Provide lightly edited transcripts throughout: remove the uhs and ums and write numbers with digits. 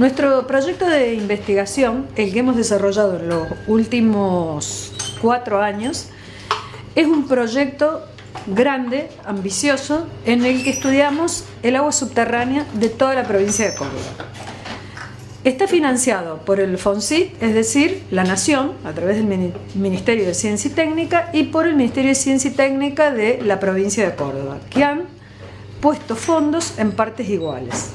Nuestro proyecto de investigación, el que hemos desarrollado en los últimos 4 años, es un proyecto grande, ambicioso, en el que estudiamos el agua subterránea de toda la provincia de Córdoba. Está financiado por el FONSIT, es decir, la Nación, a través del Ministerio de Ciencia y Técnica, y por el Ministerio de Ciencia y Técnica de la provincia de Córdoba, que han puesto fondos en partes iguales.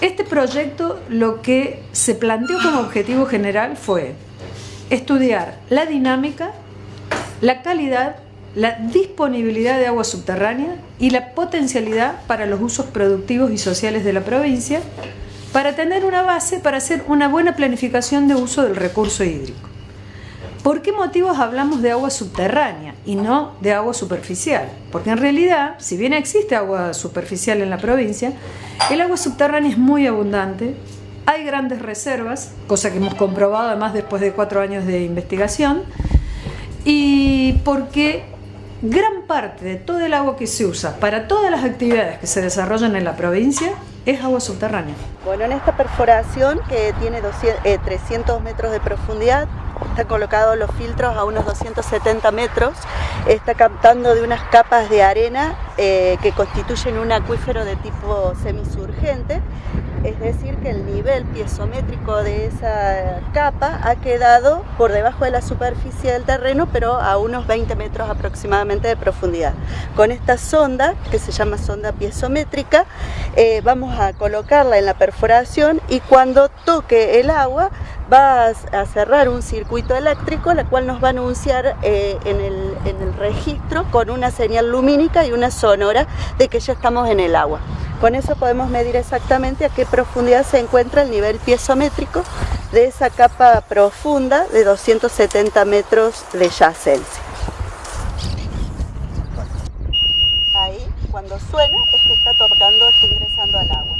Este proyecto, lo que se planteó como objetivo general fue estudiar la dinámica, la calidad, la disponibilidad de agua subterránea y la potencialidad para los usos productivos y sociales de la provincia, para tener una base para hacer una buena planificación de uso del recurso hídrico. ¿Por qué motivos hablamos de agua subterránea y no de agua superficial? Porque en realidad, si bien existe agua superficial en la provincia, el agua subterránea es muy abundante, hay grandes reservas, cosa que hemos comprobado además después de 4 años de investigación, y porque gran parte de todo el agua que se usa para todas las actividades que se desarrollan en la provincia es agua subterránea. Bueno, en esta perforación que tiene 300 metros de profundidad, están colocados los filtros a unos 270 metros, está captando de unas capas de arena que constituyen un acuífero de tipo semisurgente, es decir que el nivel piezométrico de esa capa ha quedado por debajo de la superficie del terreno, pero a unos 20 metros aproximadamente de profundidad. Con esta sonda, que se llama sonda piezométrica, vamos a colocarla en la perforación y cuando toque el agua va a cerrar un circuito eléctrico, la cual nos va a anunciar en el registro con una señal lumínica y una sonora de que ya estamos en el agua. Con eso podemos medir exactamente a qué profundidad se encuentra el nivel piezométrico de esa capa profunda de 270 metros de yacencia. Ahí, cuando suena, es que está tocando, está ingresando al agua.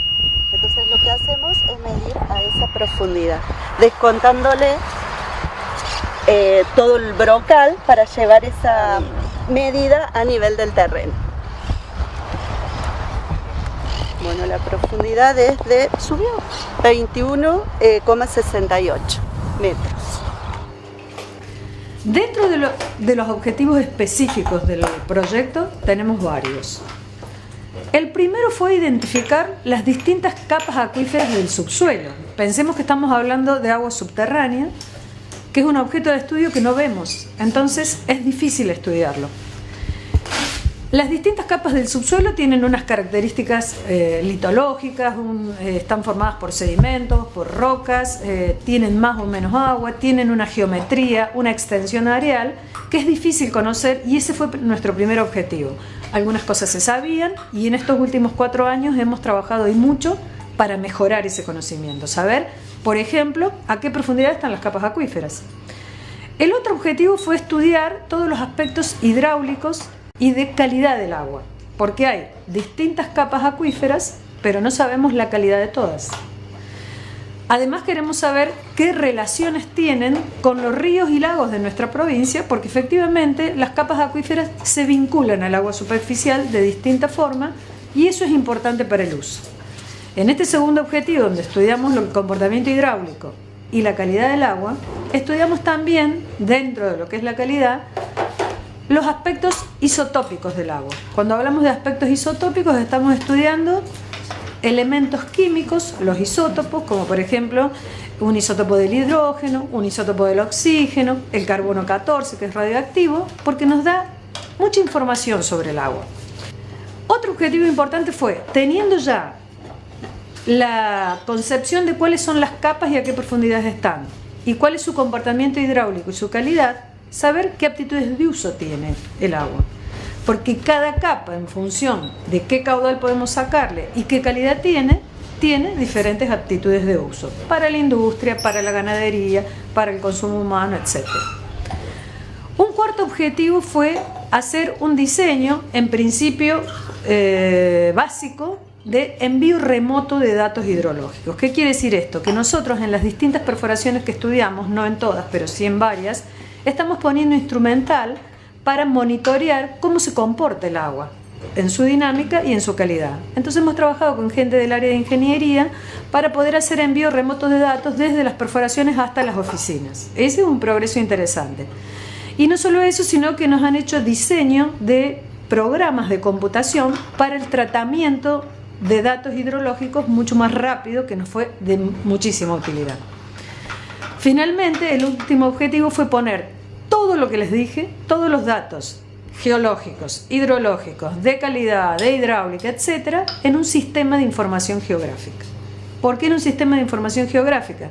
Entonces lo que hacemos es medir a esa profundidad, descontándole todo el brocal para llevar esa medida a nivel del terreno. Bueno, la profundidad subió 21,68 metros. Dentro de los objetivos específicos del proyecto tenemos varios. El primero fue identificar las distintas capas acuíferas del subsuelo. Pensemos que estamos hablando de agua subterránea, que es un objeto de estudio que no vemos, entonces es difícil estudiarlo. Las distintas capas del subsuelo tienen unas características litológicas, están formadas por sedimentos, por rocas, tienen más o menos agua, tienen una geometría, una extensión areal que es difícil conocer y ese fue nuestro primer objetivo. Algunas cosas se sabían y en estos últimos 4 años hemos trabajado y mucho para mejorar ese conocimiento, saber, por ejemplo, a qué profundidad están las capas acuíferas. El otro objetivo fue estudiar todos los aspectos hidráulicos y de calidad del agua, porque hay distintas capas acuíferas, pero no sabemos la calidad de todas. Además queremos saber qué relaciones tienen con los ríos y lagos de nuestra provincia, porque efectivamente las capas acuíferas se vinculan al agua superficial de distinta forma y eso es importante para el uso. En este segundo objetivo, donde estudiamos el comportamiento hidráulico y la calidad del agua, estudiamos también, dentro de lo que es la calidad, los aspectos isotópicos del agua. Cuando hablamos de aspectos isotópicos estamos estudiando elementos químicos, los isótopos, como por ejemplo un isótopo del hidrógeno, un isótopo del oxígeno, el carbono 14 que es radioactivo, porque nos da mucha información sobre el agua. Otro objetivo importante fue, teniendo ya la concepción de cuáles son las capas y a qué profundidades están, y cuál es su comportamiento hidráulico y su calidad, saber qué aptitudes de uso tiene el agua. Porque cada capa, en función de qué caudal podemos sacarle y qué calidad tiene diferentes aptitudes de uso. Para la industria, para la ganadería, para el consumo humano, etc. Un cuarto objetivo fue hacer un diseño, en principio básico, de envío remoto de datos hidrológicos. ¿Qué quiere decir esto? Que nosotros en las distintas perforaciones que estudiamos, no en todas, pero sí en varias, estamos poniendo instrumental para monitorear cómo se comporta el agua. en su dinámica y en su calidad. Entonces hemos trabajado con gente del área de ingeniería para poder hacer envíos remotos de datos desde las perforaciones hasta las oficinas. Ese es un progreso interesante. Y no solo eso, sino que nos han hecho diseño de programas de computación para el tratamiento de datos hidrológicos mucho más rápido, que nos fue de muchísima utilidad. Finalmente, el último objetivo fue poner todo lo que les dije, todos los datos geológicos, hidrológicos, de calidad, de hidráulica, etcétera, en un sistema de información geográfica. ¿Por qué en un sistema de información geográfica?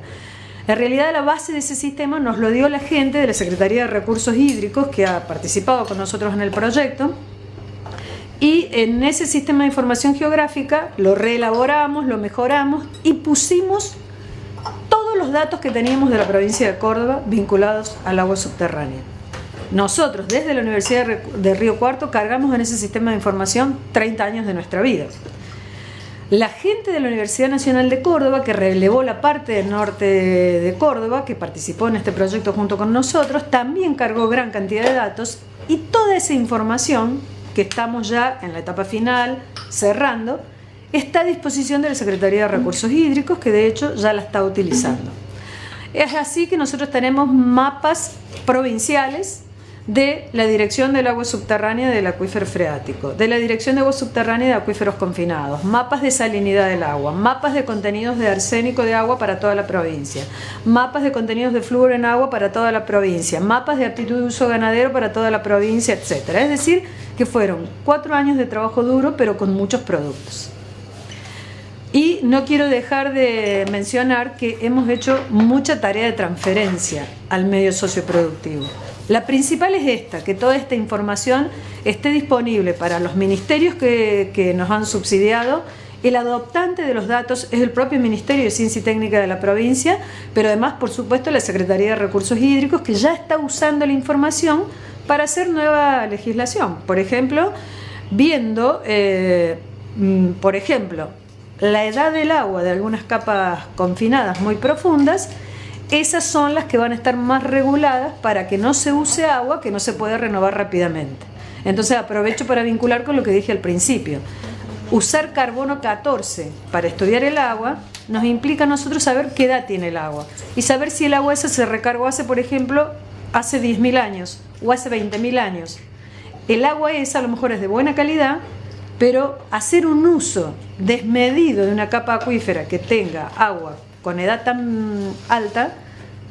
En realidad la base de ese sistema nos lo dio la gente de la Secretaría de Recursos Hídricos que ha participado con nosotros en el proyecto, y en ese sistema de información geográfica lo reelaboramos, lo mejoramos y pusimos todos los datos que teníamos de la provincia de Córdoba vinculados al agua subterránea. Nosotros, desde la Universidad de Río Cuarto, cargamos en ese sistema de información 30 años de nuestra vida. La gente de la Universidad Nacional de Córdoba, que relevó la parte del norte de Córdoba, que participó en este proyecto junto con nosotros, también cargó gran cantidad de datos, y toda esa información, que estamos ya en la etapa final, cerrando, está a disposición de la Secretaría de Recursos Hídricos, que de hecho ya la está utilizando. Es así que nosotros tenemos mapas provinciales de la Dirección del Agua Subterránea del Acuífero Freático, de la Dirección de Agua Subterránea de Acuíferos Confinados, mapas de salinidad del agua, mapas de contenidos de arsénico de agua para toda la provincia, mapas de contenidos de flúor en agua para toda la provincia, mapas de aptitud de uso ganadero para toda la provincia, etc. Es decir, que fueron 4 años de trabajo duro, pero con muchos productos. Y no quiero dejar de mencionar que hemos hecho mucha tarea de transferencia al medio socioproductivo. La principal es esta, que toda esta información esté disponible para los ministerios que nos han subsidiado. El adoptante de los datos es el propio Ministerio de Ciencia y Técnica de la provincia, pero además, por supuesto, la Secretaría de Recursos Hídricos, que ya está usando la información para hacer nueva legislación. Por ejemplo, viendo, la edad del agua de algunas capas confinadas muy profundas, esas son las que van a estar más reguladas para que no se use agua que no se puede renovar rápidamente. Entonces aprovecho para vincular con lo que dije al principio. Usar carbono 14 para estudiar el agua nos implica a nosotros saber qué edad tiene el agua y saber si el agua esa se recargó hace, por ejemplo, hace 10.000 años o hace 20.000 años. El agua esa a lo mejor es de buena calidad, pero hacer un uso desmedido de una capa acuífera que tenga agua con edad tan alta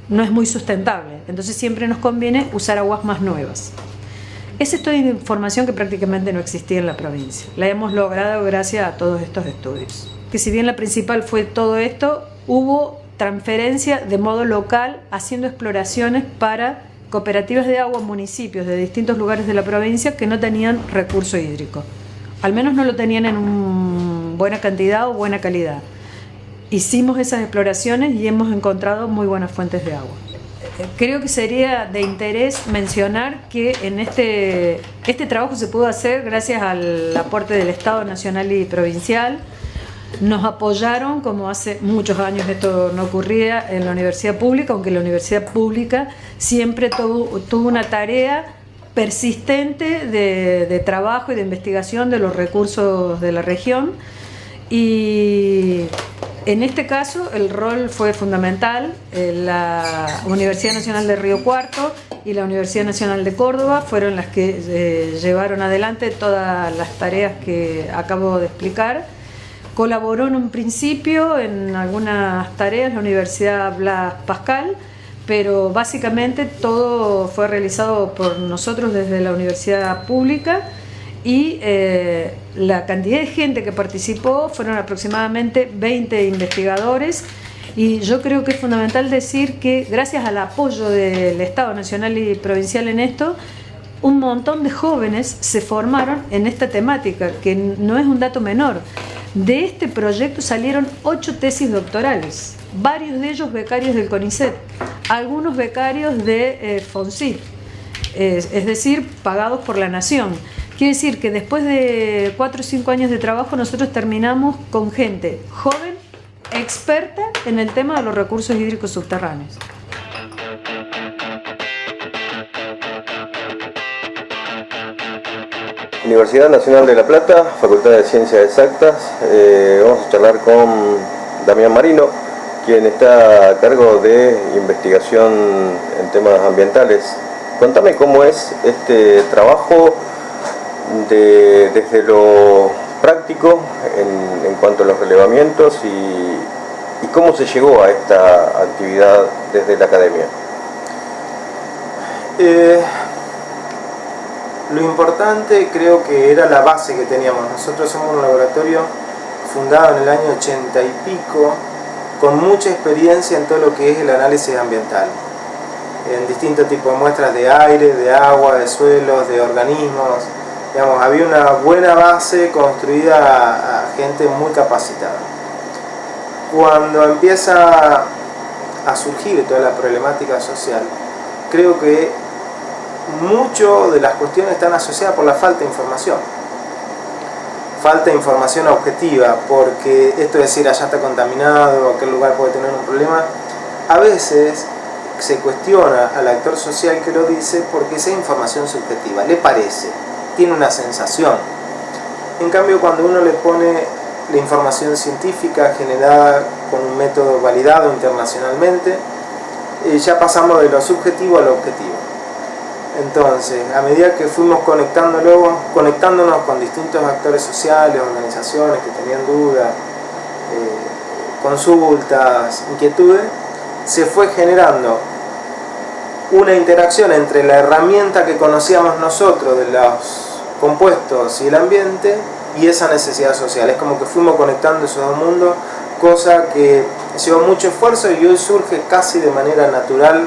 no es muy sustentable. Entonces siempre nos conviene usar aguas más nuevas. Esa es toda información que prácticamente no existía en la provincia. La hemos logrado gracias a todos estos estudios. Que si bien la principal fue todo esto, hubo transferencia de modo local, haciendo exploraciones para cooperativas de agua, municipios de distintos lugares de la provincia que no tenían recurso hídrico. Al menos no lo tenían en buena cantidad o buena calidad. Hicimos esas exploraciones y hemos encontrado muy buenas fuentes de agua. Creo que sería de interés mencionar que en este trabajo se pudo hacer gracias al aporte del Estado nacional y provincial. Nos apoyaron, como hace muchos años esto no ocurría en la universidad pública, aunque la universidad pública siempre tuvo una tarea persistente de trabajo y de investigación de los recursos de la región. Y en este caso el rol fue fundamental. La Universidad Nacional de Río Cuarto y la Universidad Nacional de Córdoba fueron las que llevaron adelante todas las tareas que acabo de explicar. Colaboró en un principio en algunas tareas la Universidad Blas Pascal, pero básicamente todo fue realizado por nosotros desde la universidad pública. Y la cantidad de gente que participó fueron aproximadamente 20 investigadores, y yo creo que es fundamental decir que gracias al apoyo del Estado nacional y provincial en esto, un montón de jóvenes se formaron en esta temática, que no es un dato menor. De este proyecto salieron 8 tesis doctorales, varios de ellos becarios del CONICET, algunos becarios de FONSIT, es decir, pagados por la Nación. Quiere decir que después de 4 o 5 años de trabajo nosotros terminamos con gente joven, experta en el tema de los recursos hídricos subterráneos. Universidad Nacional de La Plata, Facultad de Ciencias Exactas. Vamos a charlar con Damián Marino, quien está a cargo de investigación en temas ambientales. Contame cómo es este trabajo desde lo práctico en cuanto a los relevamientos y cómo se llegó a esta actividad desde la academia. Lo importante creo que era la base que teníamos. Nosotros somos un laboratorio fundado en el año 80 y pico, con mucha experiencia en todo lo que es el análisis ambiental, en distintos tipos de muestras de aire, de agua, de suelos, de organismos. Digamos, había una buena base construida a gente muy capacitada. Cuando empieza a surgir toda la problemática social, creo que mucho de las cuestiones están asociadas por la falta de información. Falta de información objetiva, porque esto de decir allá está contaminado, aquel lugar puede tener un problema, a veces se cuestiona al actor social que lo dice porque esa información subjetiva, le parece, tiene una sensación. En cambio, cuando uno le pone la información científica generada con un método validado internacionalmente, ya pasamos de lo subjetivo a lo objetivo. Entonces, a medida que fuimos conectándonos con distintos actores sociales, organizaciones que tenían dudas, consultas, inquietudes, se fue generando una interacción entre la herramienta que conocíamos nosotros de los compuestos y el ambiente y esa necesidad social. Es como que fuimos conectando esos dos mundos, cosa que llevó mucho esfuerzo y hoy surge casi de manera natural,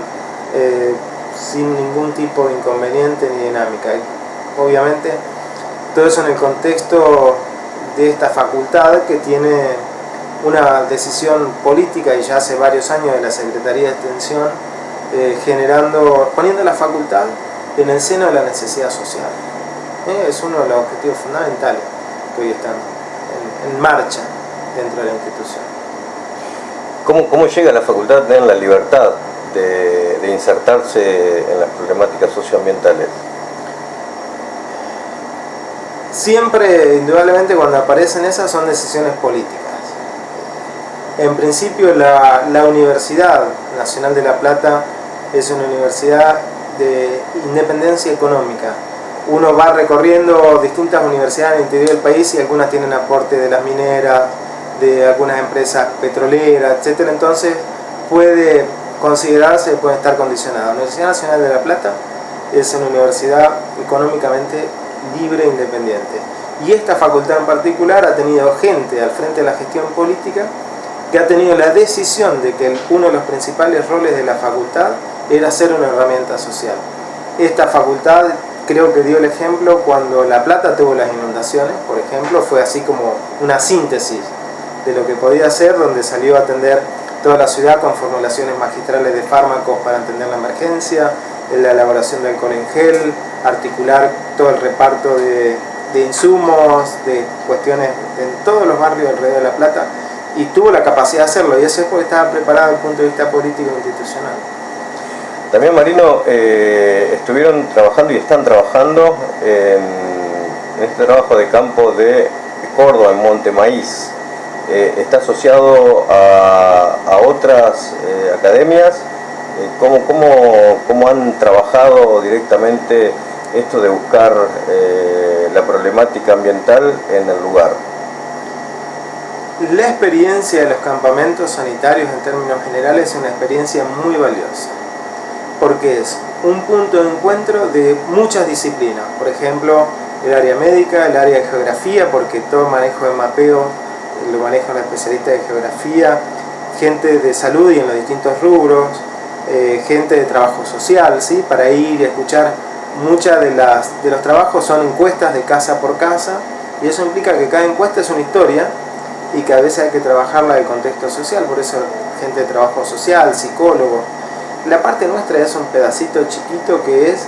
sin ningún tipo de inconveniente ni dinámica. Obviamente, todo eso en el contexto de esta facultad que tiene una decisión política y ya hace varios años de la Secretaría de Extensión, poniendo la facultad en el seno de la necesidad social. Es uno de los objetivos fundamentales que hoy están en marcha dentro de la institución. ¿Cómo llega la facultad a tener la libertad de insertarse en las problemáticas socioambientales? Siempre, indudablemente, cuando aparecen esas son decisiones políticas. En principio, la Universidad Nacional de La Plata es una universidad de independencia económica. Uno va recorriendo distintas universidades en el interior del país y algunas tienen aporte de las mineras, de algunas empresas petroleras, etc. Entonces puede considerarse, puede estar condicionada. La Universidad Nacional de La Plata es una universidad económicamente libre e independiente. Y esta facultad en particular ha tenido gente al frente de la gestión política que ha tenido la decisión de que uno de los principales roles de la facultad era ser una herramienta social. Esta facultad creo que dio el ejemplo cuando La Plata tuvo las inundaciones, por ejemplo, fue así como una síntesis de lo que podía ser, donde salió a atender toda la ciudad con formulaciones magistrales de fármacos para atender la emergencia, la elaboración de alcohol en gel, articular todo el reparto de insumos, de cuestiones en todos los barrios alrededor de La Plata, y tuvo la capacidad de hacerlo, y eso es porque estaba preparado desde el punto de vista político e institucional. Damián Marino, estuvieron trabajando y están trabajando en este trabajo de campo de Córdoba, en Monte Maíz. Está asociado a otras academias. ¿Cómo han trabajado directamente esto de buscar la problemática ambiental en el lugar? La experiencia de los campamentos sanitarios en términos generales es una experiencia muy valiosa, porque es un punto de encuentro de muchas disciplinas. Por ejemplo, el área médica, el área de geografía, porque todo manejo de mapeo lo manejan los especialistas de geografía, gente de salud y en los distintos rubros, gente de trabajo social, ¿sí? Para ir y escuchar. Muchas de los trabajos son encuestas de casa por casa, y eso implica que cada encuesta es una historia y que a veces hay que trabajarla del contexto social. Por eso gente de trabajo social, psicólogo. La parte nuestra es un pedacito chiquito que es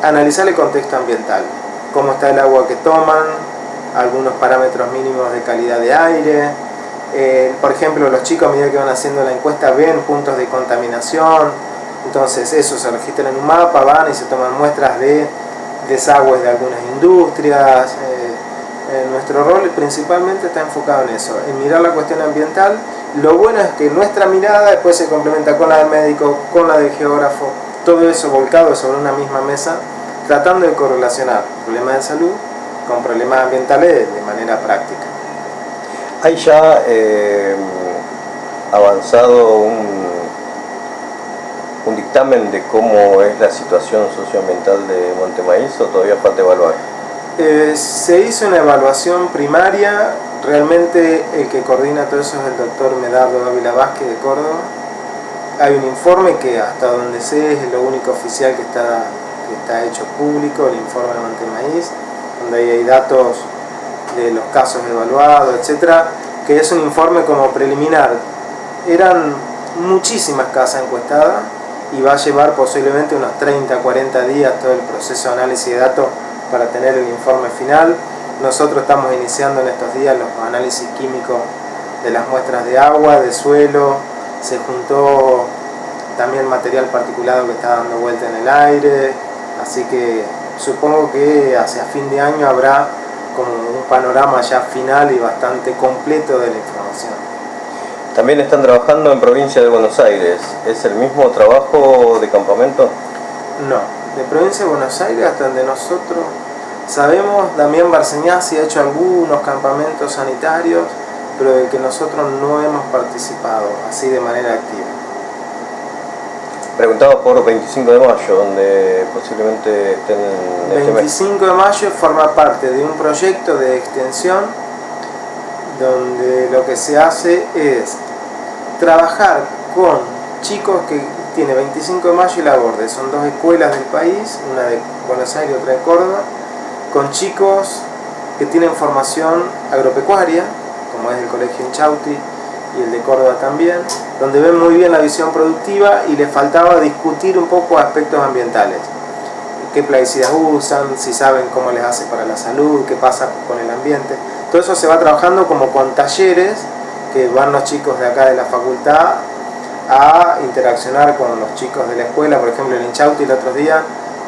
analizar el contexto ambiental, cómo está el agua que toman, algunos parámetros mínimos de calidad de aire. Por ejemplo, los chicos a medida que van haciendo la encuesta ven puntos de contaminación, entonces eso se registra en un mapa, van y se toman muestras de desagües de algunas industrias. Nuestro rol principalmente está enfocado en eso, en mirar la cuestión ambiental. Lo bueno es que nuestra mirada después se complementa con la del médico, con la del geógrafo, todo eso volcado sobre una misma mesa, tratando de correlacionar problemas de salud con problemas ambientales de manera práctica. ¿Hay ya avanzado un dictamen de cómo es la situación socioambiental de Monte Maíz o todavía falta evaluar? Se hizo una evaluación primaria, realmente el que coordina todo eso es el doctor Medardo Ávila Vázquez de Córdoba. Hay un informe que hasta donde sé es lo único oficial que está hecho público, el informe de Monte Maíz, donde hay datos de los casos evaluados, etcétera, que es un informe como preliminar. Eran muchísimas casas encuestadas y va a llevar posiblemente unos 30, 40 días todo el proceso de análisis de datos para tener el informe final. Nosotros estamos iniciando en estos días los análisis químicos de las muestras de agua, de suelo, se juntó también material particulado que está dando vuelta en el aire, así que supongo que hacia fin de año habrá como un panorama ya final y bastante completo de la información. También están trabajando en provincia de Buenos Aires. ¿Es el mismo trabajo de campamento? No. De provincia de Buenos Aires, hasta donde nosotros sabemos, Damián Barceñazzi ha hecho algunos campamentos sanitarios, pero de que nosotros no hemos participado así de manera activa. Preguntaba por 25 de mayo, donde posiblemente estén en 25 de mayo forma parte de un proyecto de extensión donde lo que se hace es trabajar con chicos que tiene 25 de mayo y La Borde, son dos escuelas del país, una de Buenos Aires y otra de Córdoba, con chicos que tienen formación agropecuaria, como es el Colegio Inchausti y el de Córdoba también, donde ven muy bien la visión productiva y les faltaba discutir un poco aspectos ambientales. Qué plaguicidas usan, si saben cómo les hace para la salud, qué pasa con el ambiente. Todo eso se va trabajando como con talleres que van los chicos de acá de la facultad a interaccionar con los chicos de la escuela. Por ejemplo, en Inchausti el otro día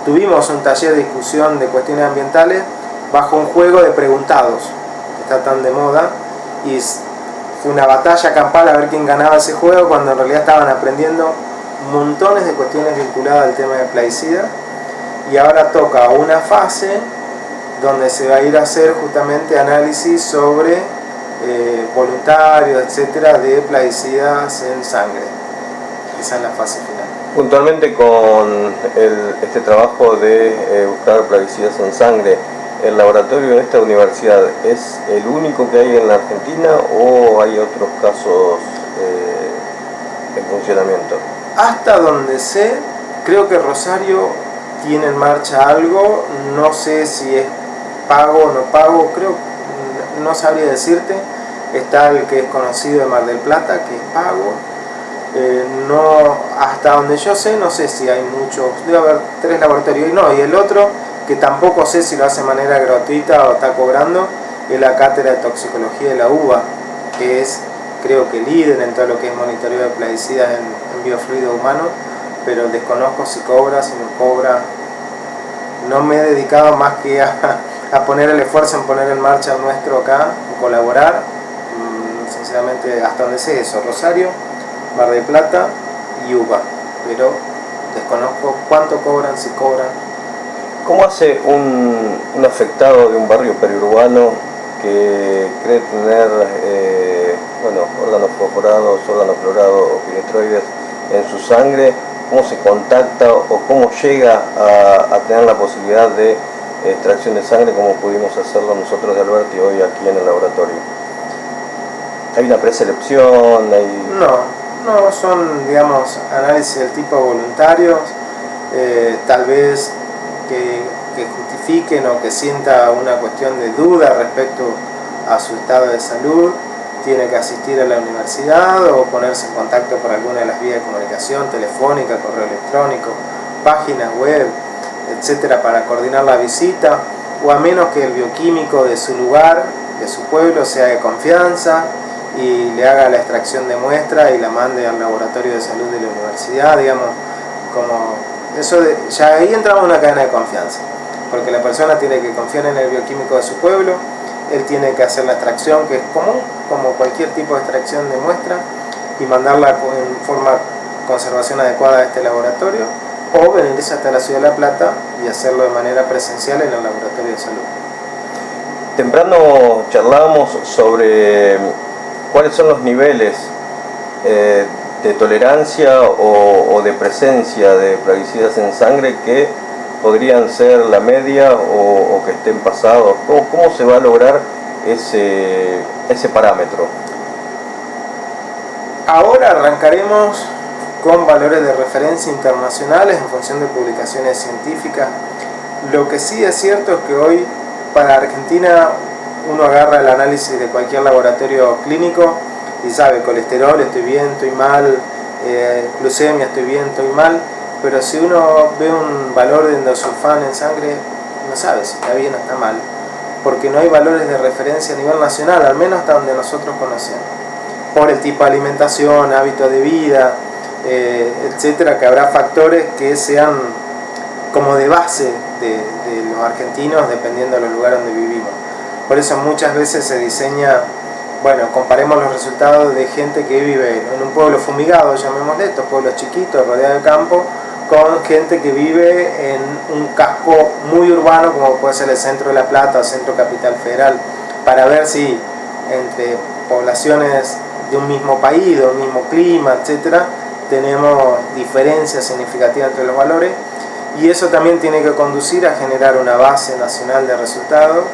tuvimos un taller de discusión de cuestiones ambientales bajo un juego de preguntados que está tan de moda, y fue una batalla campal a ver quién ganaba ese juego, cuando en realidad estaban aprendiendo montones de cuestiones vinculadas al tema de plaguicidas. Y ahora toca una fase donde se va a ir a hacer justamente análisis sobre voluntarios, etcétera, de plaguicidas en sangre. Esa es la fase final. Puntualmente con este trabajo de buscar plaguicidas en sangre, ¿el laboratorio de esta universidad es el único que hay en la Argentina o hay otros casos en funcionamiento? Hasta donde sé, creo que Rosario tiene en marcha algo, no sé si es pago o no pago, creo, no sabría decirte. Está el que es conocido de Mar del Plata, que es pago. No, hasta donde yo sé, no sé si hay muchos, debe haber 3 laboratorios, y el otro, que tampoco sé si lo hace de manera gratuita o está cobrando, es la Cátedra de Toxicología de la UBA, que es, creo que líder en todo lo que es monitoreo de plaguicidas en biofluido humano, pero desconozco si cobra, si no cobra. No me he dedicado más que a poner el esfuerzo en poner en marcha nuestro acá, colaborar. Sinceramente, hasta donde sé eso, Rosario, Mar del Plata y UBA, pero desconozco cuánto cobran, si cobran. ¿Cómo hace un afectado de un barrio periurbano que cree tener órganos fosforados, órganos clorados o piretroides en su sangre? ¿Cómo se contacta o cómo llega a tener la posibilidad de extracción de sangre como pudimos hacerlo nosotros de Alberti hoy aquí en el laboratorio? ¿Hay una preselección? No, son, digamos, análisis del tipo voluntarios, tal vez que justifiquen o que sienta una cuestión de duda respecto a su estado de salud, tiene que asistir a la universidad o ponerse en contacto por alguna de las vías de comunicación, telefónica, correo electrónico, páginas web, etcétera, para coordinar la visita, o a menos que el bioquímico de su lugar, de su pueblo, sea de confianza y le haga la extracción de muestra y la mande al laboratorio de salud de la universidad, digamos, como eso ya ahí entramos en una cadena de confianza. porque la persona tiene que confiar en el bioquímico de su pueblo, él tiene que hacer la extracción, que es común, como cualquier tipo de extracción de muestra, y mandarla en forma conservación adecuada a este laboratorio, o venirse hasta la ciudad de La Plata y hacerlo de manera presencial en el laboratorio de salud. Temprano charlábamos sobre cuáles son los niveles de tolerancia o de presencia de plaguicidas en sangre que podrían ser la media o que estén pasados. ¿Cómo se va a lograr ese parámetro? Ahora arrancaremos con valores de referencia internacionales en función de publicaciones científicas. Lo que sí es cierto es que hoy para Argentina uno agarra el análisis de cualquier laboratorio clínico y sabe colesterol, estoy bien, estoy mal, glucemia, estoy bien, estoy mal, pero si uno ve un valor de endosulfán en sangre no sabe si está bien o está mal, porque no hay valores de referencia a nivel nacional, al menos hasta donde nosotros conocemos, por el tipo de alimentación, hábito de vida, etcétera, que habrá factores que sean como de base de los argentinos dependiendo de los lugares donde vivimos. Por eso muchas veces se diseña, bueno, comparemos los resultados de gente que vive en un pueblo fumigado, llamémosle, estos pueblos chiquitos rodeados de campo, con gente que vive en un casco muy urbano como puede ser el centro de La Plata o centro capital federal, para ver si entre poblaciones de un mismo país, de un mismo clima, etcétera, tenemos diferencias significativas entre los valores, y eso también tiene que conducir a generar una base nacional de resultados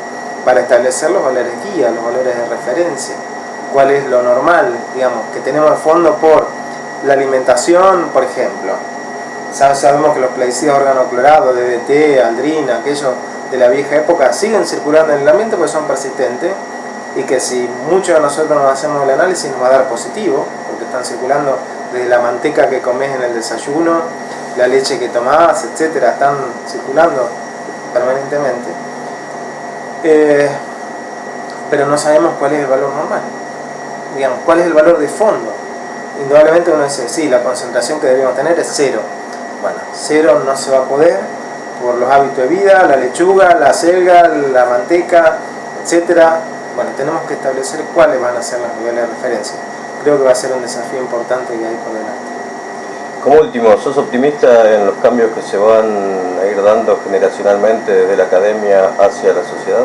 para establecer los valores guía, los valores de referencia, cuál es lo normal, digamos, que tenemos de fondo por la alimentación, por ejemplo. Sabemos que los plaguicidas organoclorados, DDT, aldrina, aquellos de la vieja época, siguen circulando en el ambiente porque son persistentes, y que si muchos de nosotros nos hacemos el análisis nos va a dar positivo, porque están circulando desde la manteca que comes en el desayuno, la leche que tomás, etcétera, están circulando permanentemente. Pero no sabemos cuál es el valor normal, digamos, cuál es el valor de fondo. Indudablemente uno dice, sí, la concentración que debemos tener es 0. Bueno, 0 no se va a poder por los hábitos de vida, la lechuga, la selga, la manteca, etcétera. Bueno, tenemos que establecer cuáles van a ser los niveles de referencia. Creo que va a ser un desafío importante que hay por delante. Como último, ¿sos optimista en los cambios que se van a ir dando generacionalmente desde la academia hacia la sociedad?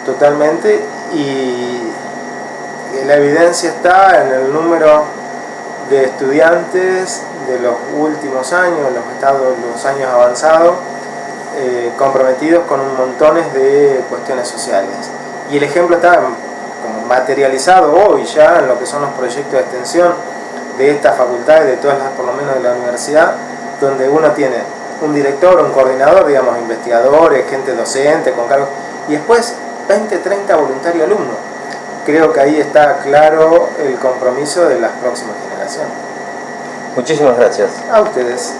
Totalmente, y la evidencia está en el número de estudiantes de los últimos años, los años avanzados, comprometidos con un montones de cuestiones sociales. Y el ejemplo está como materializado hoy ya en lo que son los proyectos de extensión de estas facultades, de todas las, por lo menos de la universidad, donde uno tiene un director, un coordinador, digamos, investigadores, gente docente con cargos, y después 20, 30 voluntarios alumnos. Creo que ahí está claro el compromiso de las próximas generaciones. Muchísimas gracias. A ustedes.